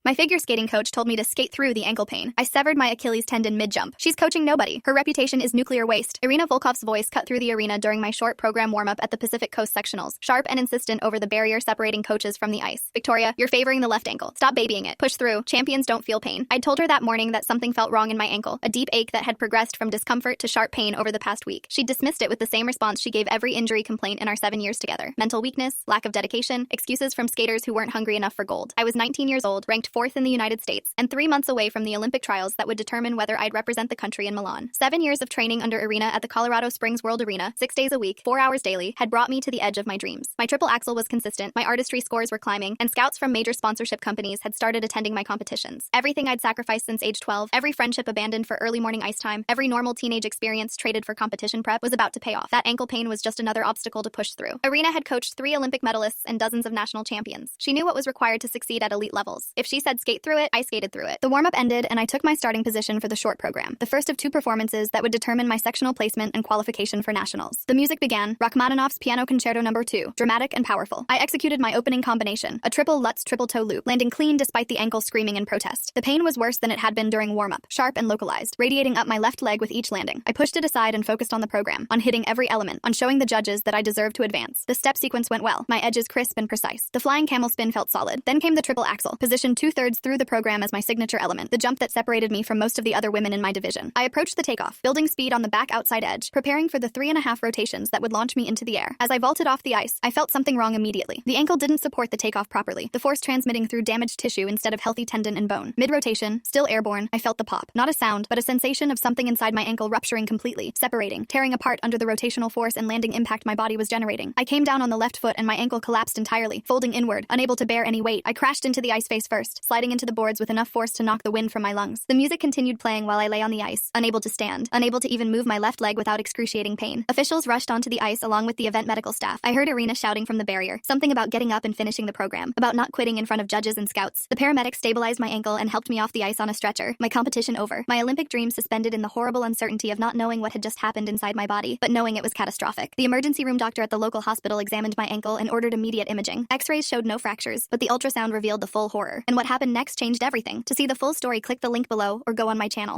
My figure skating coach told me to skate through the ankle pain. I severed my Achilles tendon mid-jump. She's coaching nobody. Her reputation is nuclear waste. Irina Volkov's voice cut through the arena during my short program warm-up at the Pacific Coast Sectionals, sharp and insistent over the barrier separating coaches from the ice. Victoria, you're favoring the left ankle. Stop babying it. Push through. Champions don't feel pain. I told her that morning that something felt wrong in my ankle, a deep ache that had progressed from discomfort to sharp pain over the past week. She dismissed it with the same response she gave every injury complaint in our 7 years together. Mental weakness, lack of dedication, excuses from skaters who weren't hungry enough for gold. I was 19 years old, ranked 4th in the United States, and 3 months away from the Olympic trials that would determine whether I'd represent the country in Milan. 7 years of training under Irina at the Colorado Springs World Arena, 6 days a week, 4 hours daily, had brought me to the edge of my dreams. My triple axel was consistent, my artistry scores were climbing, and scouts from major sponsorship companies had started attending my competitions. Everything I'd sacrificed since age 12, every friendship abandoned for early morning ice time, every normal teenage experience traded for competition prep was about to pay off. That ankle pain was just another obstacle to push through. Irina had coached 3 Olympic medalists and dozens of national champions. She knew what was required to succeed at elite levels. If she said skate through it, I skated through it. The warm-up ended, and I took my starting position for the short program, the first of 2 performances that would determine my sectional placement and qualification for nationals. The music began, Rachmaninoff's Piano Concerto No. 2, dramatic and powerful. I executed my opening combination, a triple Lutz triple toe loop, landing clean despite the ankle screaming in protest. The pain was worse than it had been during warm-up, sharp and localized, radiating up my left leg with each landing. I pushed it aside and focused on the program, on hitting every element, on showing the judges that I deserved to advance. The step sequence went well, my edges crisp and precise. The flying camel spin felt solid. Then came the triple axel, positioned 2/3 through the program as my signature element, the jump that separated me from most of the other women in my division. I approached the takeoff, building speed on the back outside edge, preparing for the 3.5 rotations that would launch me into the air. As I vaulted off the ice, I felt something wrong immediately. The ankle didn't support the takeoff properly, the force transmitting through damaged tissue instead of healthy tendon and bone. Mid-rotation, still airborne, I felt the pop. Not a sound, but a sensation of something inside my ankle rupturing completely, separating, tearing apart under the rotational force and landing impact my body was generating. I came down on the left foot and my ankle collapsed entirely, folding inward, unable to bear any weight. I crashed into the ice face first, sliding into the boards with enough force to knock the wind from my lungs. The music continued playing while I lay on the ice, unable to stand, unable to even move my left leg without excruciating pain. Officials rushed onto the ice along with the event medical staff. I heard Irina shouting from the barrier, something about getting up and finishing the program, about not quitting in front of judges and scouts. The paramedics stabilized my ankle and helped me off the ice on a stretcher. My competition over. My Olympic dream suspended in the horrible uncertainty of not knowing what had just happened inside my body, but knowing it was catastrophic. The emergency room doctor at the local hospital examined my ankle and ordered immediate imaging. X-rays showed no fractures, but the ultrasound revealed the full horror. And what happened next changed everything. To see the full story, click the link below or go on my channel.